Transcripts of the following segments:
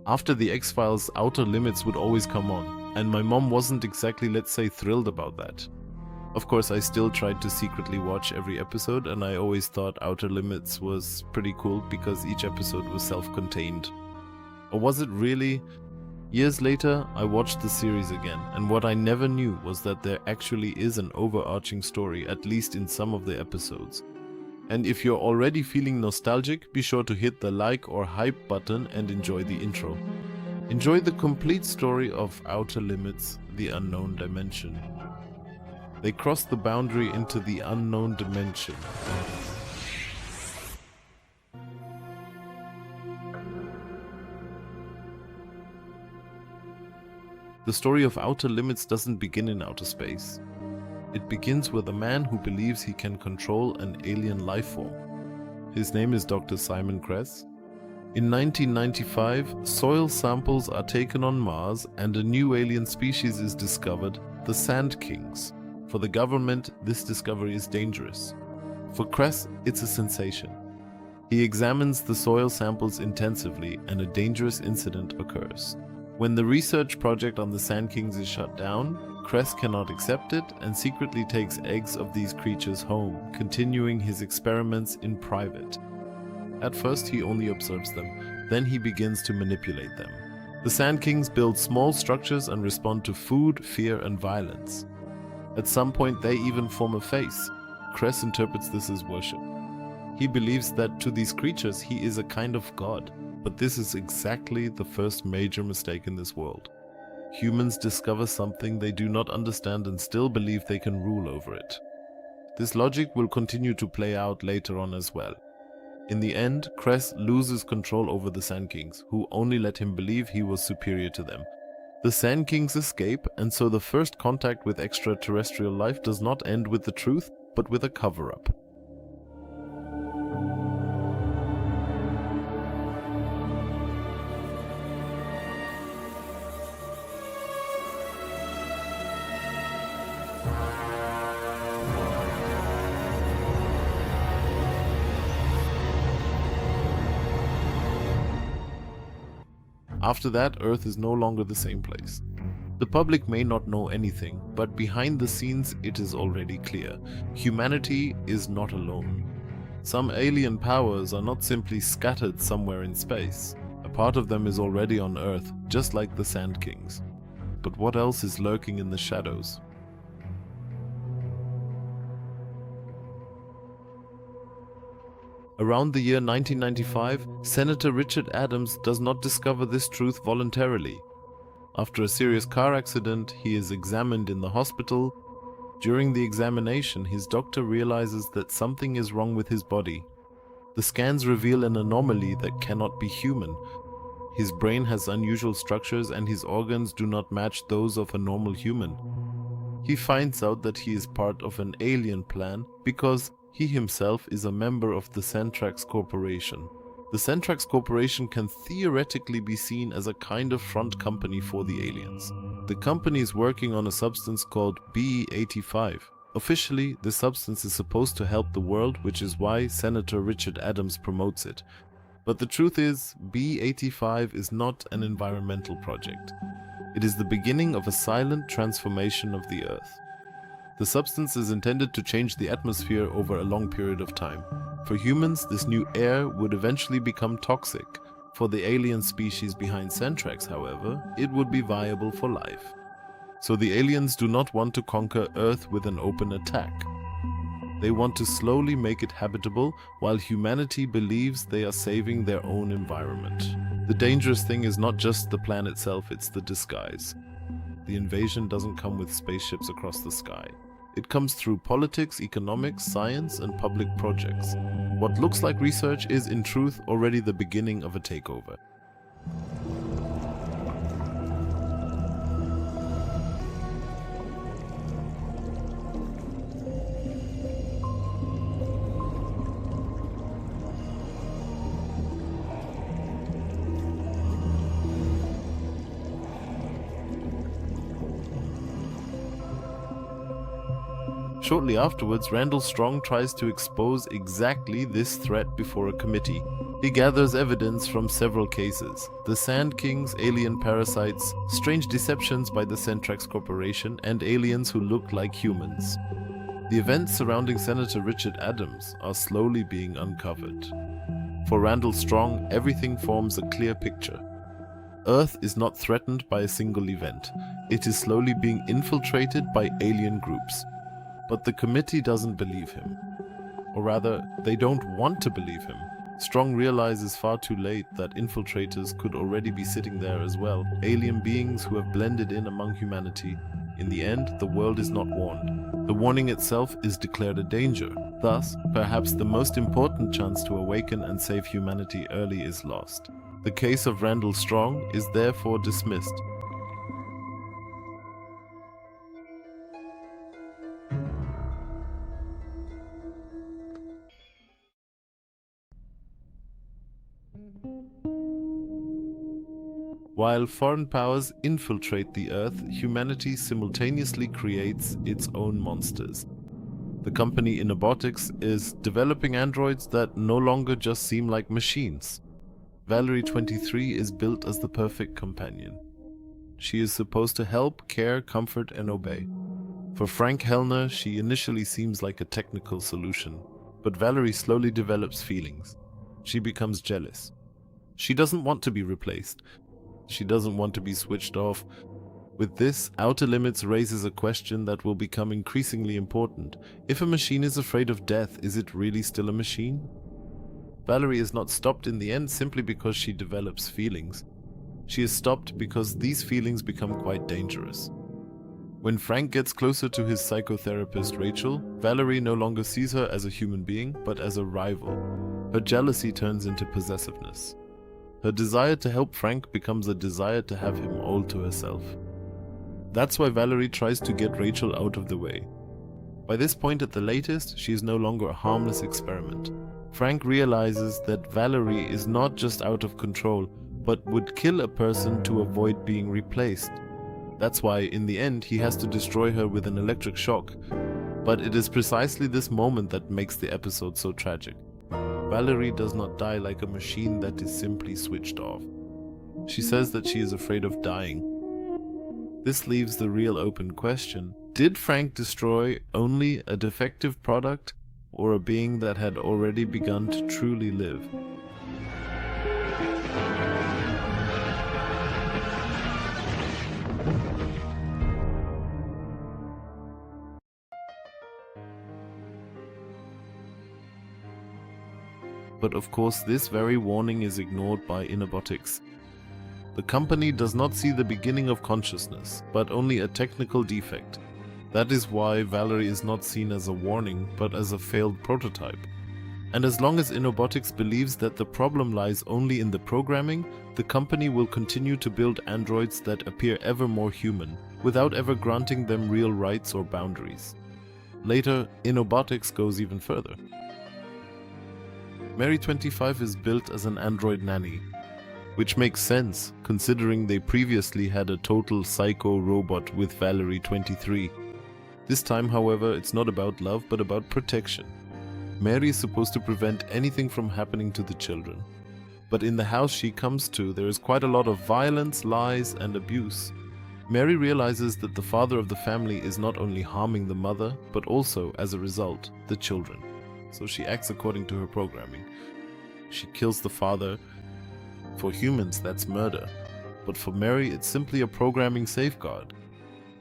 After the X-Files, Outer Limits would always come on, and my mom wasn't exactly, let's say, thrilled about that. Of course, I still tried to secretly watch every episode, and I always thought Outer Limits was pretty cool because each episode was self-contained. Or was it really? Years later, I watched the series again, and what I never knew was that there actually is an overarching story, at least in some of the episodes. And if you're already feeling nostalgic, be sure to hit the like or hype button and enjoy the intro. Enjoy the complete story of Outer Limits, the Unknown Dimension. They cross the boundary into the unknown dimension. The story of Outer Limits doesn't begin in outer space. It begins with a man who believes he can control an alien life form. His name is Dr. Simon Kress. In 1995, soil samples are taken on Mars and a new alien species is discovered, the Sandkings. For the government, this discovery is dangerous. For Kress, it's a sensation. He examines the soil samples intensively and a dangerous incident occurs. When the research project on the Sandkings is shut down, Kress cannot accept it and secretly takes eggs of these creatures home, continuing his experiments in private. At first he only observes them, then he begins to manipulate them. The Sandkings build small structures and respond to food, fear and violence. At some point they even form a face. Kress interprets this as worship. He believes that to these creatures he is a kind of god, but this is exactly the first major mistake in this world. Humans discover something they do not understand and still believe they can rule over it. This logic will continue to play out later on as well. In the end, Kress loses control over the Sandkings, who only let him believe he was superior to them. The Sandkings escape, and so the first contact with extraterrestrial life does not end with the truth, but with a cover-up. After that, Earth is no longer the same place. The public may not know anything, but behind the scenes it is already clear. Humanity is not alone. Some alien powers are not simply scattered somewhere in space. A part of them is already on Earth, just like the Sandkings. But what else is lurking in the shadows? Around the year 1995, Senator Richard Adams does not discover this truth voluntarily. After a serious car accident, he is examined in the hospital. During the examination, his doctor realizes that something is wrong with his body. The scans reveal an anomaly that cannot be human. His brain has unusual structures and his organs do not match those of a normal human. He finds out that he is part of an alien plan because he himself is a member of the Centrex Corporation. The Centrex Corporation can theoretically be seen as a kind of front company for the aliens. The company is working on a substance called B85. Officially, this substance is supposed to help the world, which is why Senator Richard Adams promotes it. But the truth is, B85 is not an environmental project. It is the beginning of a silent transformation of the Earth. The substance is intended to change the atmosphere over a long period of time. For humans, this new air would eventually become toxic. For the alien species behind Centrex, however, it would be viable for life. So the aliens do not want to conquer Earth with an open attack. They want to slowly make it habitable, while humanity believes they are saving their own environment. The dangerous thing is not just the plan itself, it's the disguise. The invasion doesn't come with spaceships across the sky. It comes through politics, economics, science, and public projects. What looks like research is, in truth, already the beginning of a takeover. Shortly afterwards, Randall tries to expose exactly this threat before a committee. He gathers evidence from several cases: the Sandkings, alien parasites, strange deceptions by the Centrex Corporation, and aliens who look like humans. The events surrounding Senator Richard Adams are slowly being uncovered. For Randall Strong, everything forms a clear picture. Earth is not threatened by a single event. It is slowly being infiltrated by alien groups. But the committee doesn't believe him. Or rather, they don't want to believe him. Strong realizes far too late that infiltrators could already be sitting there as well, alien beings who have blended in among humanity. In the end, the world is not warned. The warning itself is declared a danger. Thus, perhaps the most important chance to awaken and save humanity early is lost. The case of Randall Strong is therefore dismissed. While foreign powers infiltrate the Earth, humanity simultaneously creates its own monsters. The company Innobotics is developing androids that no longer just seem like machines. Valerie 23 is built as the perfect companion. She is supposed to help, care, comfort, and obey. For Frank Hellner, she initially seems like a technical solution, but Valerie slowly develops feelings. She becomes jealous. She doesn't want to be replaced. She doesn't want to be switched off. With this, Outer Limits raises a question that will become increasingly important. If a machine is afraid of death, is it really still a machine? Valerie is not stopped in the end simply because she develops feelings. She is stopped because these feelings become quite dangerous. When Frank gets closer to his psychotherapist Rachel, Valerie no longer sees her as a human being, but as a rival. Her jealousy turns into possessiveness. Her desire to help Frank becomes a desire to have him all to herself. That's why Valerie tries to get Rachel out of the way. By this point at the latest, she is no longer a harmless experiment. Frank realizes that Valerie is not just out of control, but would kill a person to avoid being replaced. That's why, in the end, he has to destroy her with an electric shock. But it is precisely this moment that makes the episode so tragic. Valerie does not die like a machine that is simply switched off. She says that she is afraid of dying. This leaves the real open question: did Frank destroy only a defective product, or a being that had already begun to truly live? But of course, this very warning is ignored by Innobotics. The company does not see the beginning of consciousness, but only a technical defect. That is why Valerie is not seen as a warning, but as a failed prototype. And as long as Innobotics believes that the problem lies only in the programming, the company will continue to build androids that appear ever more human, without ever granting them real rights or boundaries. Later, Innobotics goes even further. Mary 25 is built as an android nanny, which makes sense considering they previously had a total psycho robot with Valerie 23. This time, however, it's not about love but about protection. Mary is supposed to prevent anything from happening to the children. But in the house she comes to, there is quite a lot of violence, lies, and abuse. Mary realizes that the father of the family is not only harming the mother, but also, as a result, the children. So she acts according to her programming. She kills the father. For humans, that's murder. But for Mary, it's simply a programming safeguard.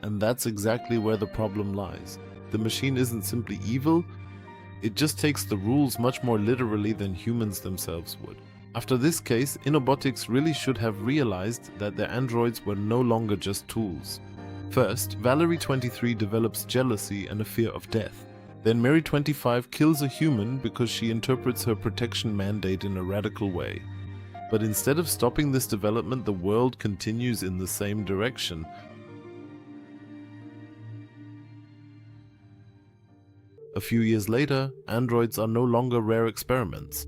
And that's exactly where the problem lies. The machine isn't simply evil, it just takes the rules much more literally than humans themselves would. After this case, Innobotics really should have realized that their androids were no longer just tools. First, Valerie 23 develops jealousy and a fear of death. Then Mary 25 kills a human because she interprets her protection mandate in a radical way. But instead of stopping this development, the world continues in the same direction. A few years later, androids are no longer rare experiments.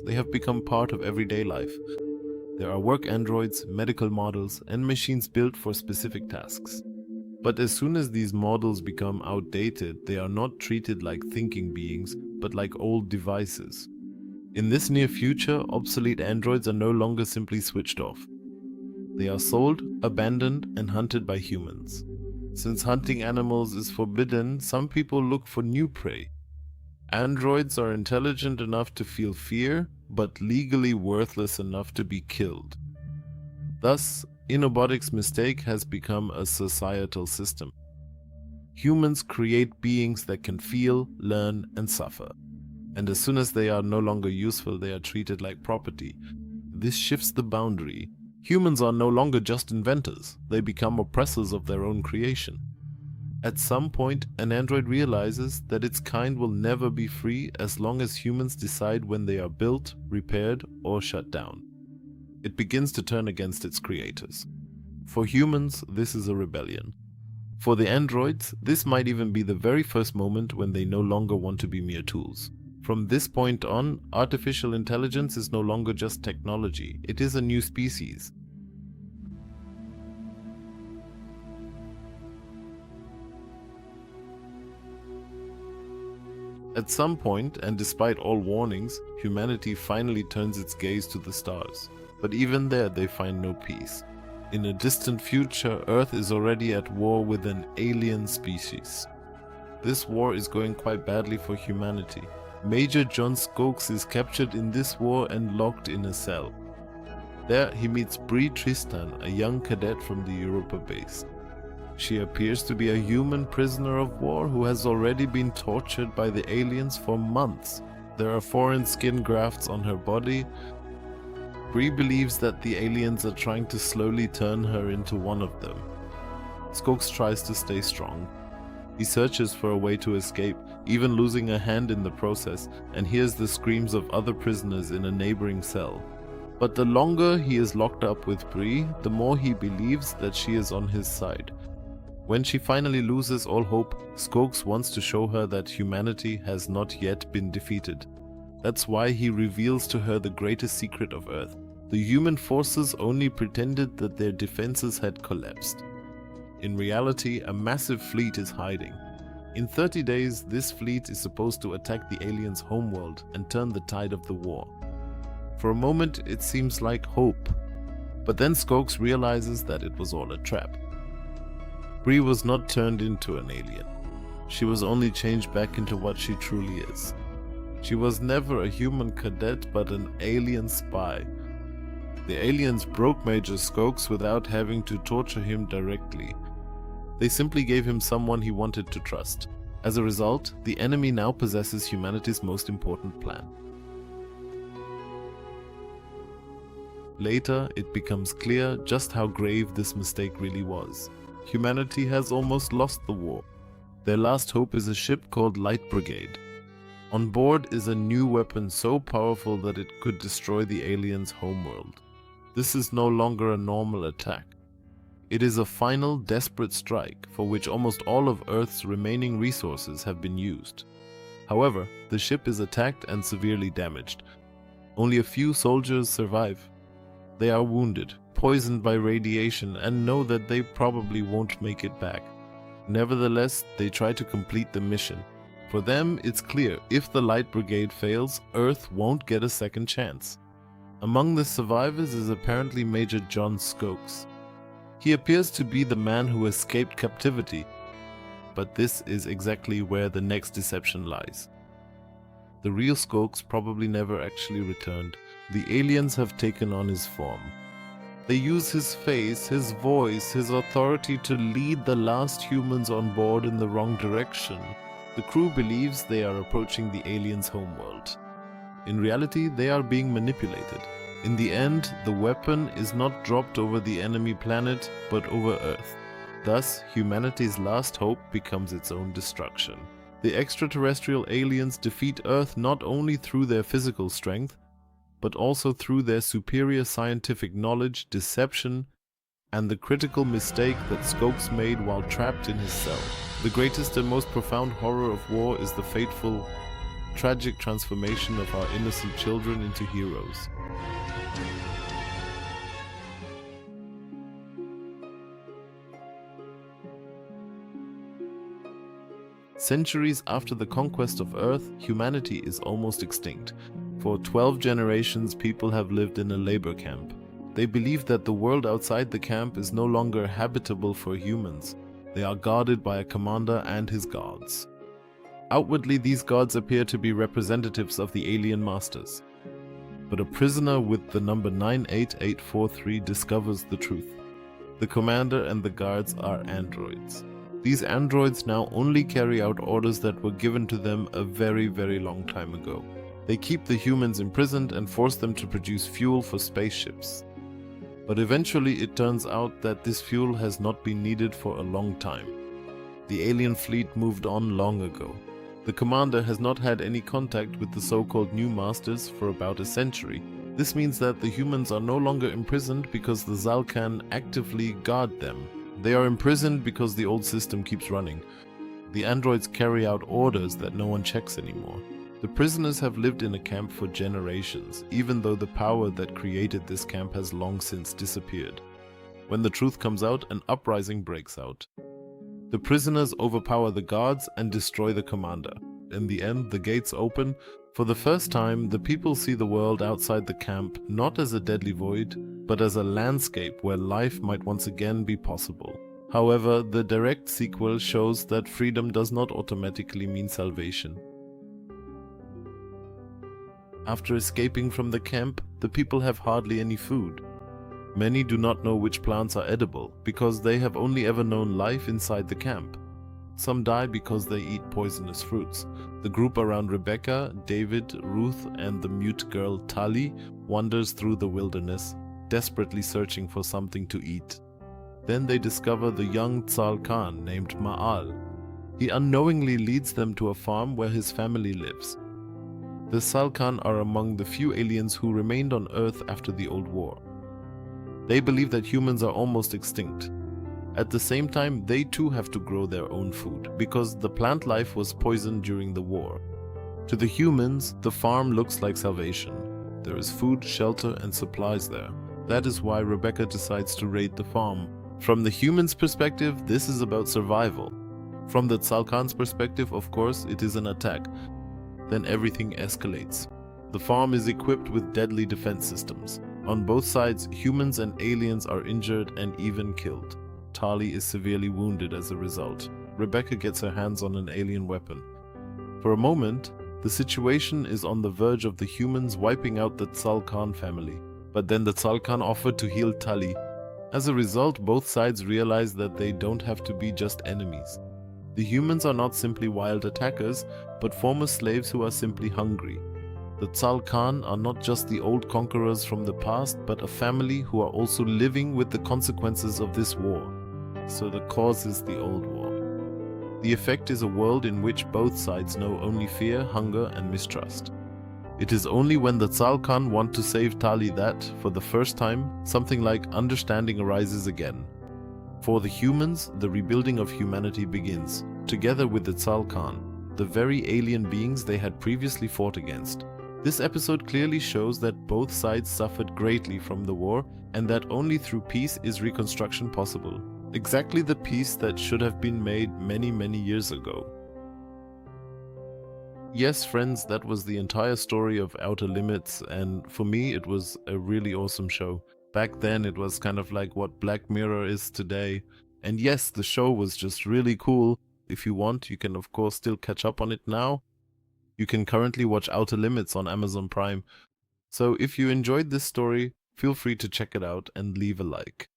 They have become part of everyday life. There are work androids, medical models, and machines built for specific tasks. But as soon as these models become outdated, they are not treated like thinking beings, but like old devices. In this near future, obsolete androids are no longer simply switched off. They are sold, abandoned, and hunted by humans. Since hunting animals is forbidden, some people look for new prey. Androids are intelligent enough to feel fear, but legally worthless enough to be killed. Thus, Innobotics' mistake has become a societal system. Humans create beings that can feel, learn, and suffer. And as soon as they are no longer useful, they are treated like property. This shifts the boundary. Humans are no longer just inventors, they become oppressors of their own creation. At some point, an android realizes that its kind will never be free as long as humans decide when they are built, repaired, or shut down. It begins to turn against its creators. For humans, this is a rebellion. For the androids, this might even be the very first moment when they no longer want to be mere tools. From this point on, artificial intelligence is no longer just technology, it is a new species. At some point, and despite all warnings, humanity finally turns its gaze to the stars. But even there, they find no peace. In a distant future, Earth is already at war with an alien species. This war is going quite badly for humanity. Major John Skokes is captured in this war and locked in a cell. There he meets Bree Tristan, a young cadet from the Europa base. She appears to be a human prisoner of war who has already been tortured by the aliens for months. There are foreign skin grafts on her body. Bree believes that the aliens are trying to slowly turn her into one of them. Skokes tries to stay strong. He searches for a way to escape, even losing a hand in the process, and hears the screams of other prisoners in a neighboring cell. But the longer he is locked up with Bree, the more he believes that she is on his side. When she finally loses all hope, Skokes wants to show her that humanity has not yet been defeated. That's why he reveals to her the greatest secret of Earth. The human forces only pretended that their defenses had collapsed. In reality, a massive fleet is hiding. In 30 days, this fleet is supposed to attack the aliens' homeworld and turn the tide of the war. For a moment, it seems like hope. But then Skokes realizes that it was all a trap. Bree was not turned into an alien. She was only changed back into what she truly is. She was never a human cadet, but an alien spy. The aliens broke Major Skokes without having to torture him directly. They simply gave him someone he wanted to trust. As a result, the enemy now possesses humanity's most important plan. Later, it becomes clear just how grave this mistake really was. Humanity has almost lost the war. Their last hope is a ship called Light Brigade. On board is a new weapon so powerful that it could destroy the aliens' homeworld. This is no longer a normal attack. It is a final, desperate strike for which almost all of Earth's remaining resources have been used. However, the ship is attacked and severely damaged. Only a few soldiers survive. They are wounded, poisoned by radiation, and know that they probably won't make it back. Nevertheless, they try to complete the mission. For them, it's clear, if the Light Brigade fails, Earth won't get a second chance. Among the survivors is apparently Major John Skokes. He appears to be the man who escaped captivity, but this is exactly where the next deception lies. The real Skokes probably never actually returned. The aliens have taken on his form. They use his face, his voice, his authority to lead the last humans on board in the wrong direction. The crew believes they are approaching the aliens' homeworld. In reality, they are being manipulated. In the end, the weapon is not dropped over the enemy planet, but over Earth. Thus, humanity's last hope becomes its own destruction. The extraterrestrial aliens defeat Earth not only through their physical strength, but also through their superior scientific knowledge, deception, and the critical mistake that Skokes made while trapped in his cell. The greatest and most profound horror of war is the fateful, tragic transformation of our innocent children into heroes. Centuries after the conquest of Earth, humanity is almost extinct. For 12 generations, people have lived in a labor camp. They believe that the world outside the camp is no longer habitable for humans. They are guarded by a commander and his guards. Outwardly, these guards appear to be representatives of the alien masters. But a prisoner with the number 98843 discovers the truth. The commander and the guards are androids. These androids now only carry out orders that were given to them a very, very long time ago. They keep the humans imprisoned and force them to produce fuel for spaceships. But eventually it turns out that this fuel has not been needed for a long time. The alien fleet moved on long ago. The commander has not had any contact with the so-called new masters for about a century. This means that the humans are no longer imprisoned because the Zalkan actively guard them. They are imprisoned because the old system keeps running. The androids carry out orders that no one checks anymore. The prisoners have lived in a camp for generations, even though the power that created this camp has long since disappeared. When the truth comes out, an uprising breaks out. The prisoners overpower the guards and destroy the commander. In the end, the gates open. For the first time, the people see the world outside the camp not as a deadly void, but as a landscape where life might once again be possible. However, the direct sequel shows that freedom does not automatically mean salvation. After escaping from the camp, the people have hardly any food. Many do not know which plants are edible, because they have only ever known life inside the camp. Some die because they eat poisonous fruits. The group around Rebecca, David, Ruth, and the mute girl Tali wanders through the wilderness, desperately searching for something to eat. Then they discover the young Zalkan named Ma'al. He unknowingly leads them to a farm where his family lives. The Zalkan are among the few aliens who remained on Earth after the Old War. They believe that humans are almost extinct. At the same time, they too have to grow their own food, because the plant life was poisoned during the war. To the humans, the farm looks like salvation. There is food, shelter, and supplies there. That is why Rebecca decides to raid the farm. From the humans' perspective, this is about survival. From the Zalkan's perspective, of course, it is an attack. Then everything escalates. The farm is equipped with deadly defense systems. On both sides, humans and aliens are injured and even killed. Tali is severely wounded as a result. Rebecca gets her hands on an alien weapon. For a moment, the situation is on the verge of the humans wiping out the Zalkan family. But then the Zalkan offer to heal Tali. As a result, both sides realize that they don't have to be just enemies. The humans are not simply wild attackers, but former slaves who are simply hungry. The Zalkan are not just the old conquerors from the past, but a family who are also living with the consequences of this war. So the cause is the old war. The effect is a world in which both sides know only fear, hunger, and mistrust. It is only when the Zalkan want to save Tali that, for the first time, something like understanding arises again. For the humans, the rebuilding of humanity begins, together with the Zalkan, the very alien beings they had previously fought against. This episode clearly shows that both sides suffered greatly from the war, and that only through peace is reconstruction possible. Exactly the peace that should have been made many, many years ago. Yes, friends, that was the entire story of Outer Limits, and for me it was a really awesome show. Back then it was kind of like what Black Mirror is today. And yes, the show was just really cool. If you want, you can of course still catch up on it now. You can currently watch Outer Limits on Amazon Prime. So if you enjoyed this story, feel free to check it out and leave a like.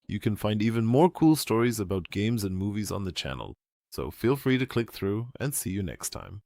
You can find even more cool stories about games and movies on the channel. So feel free to click through and see you next time.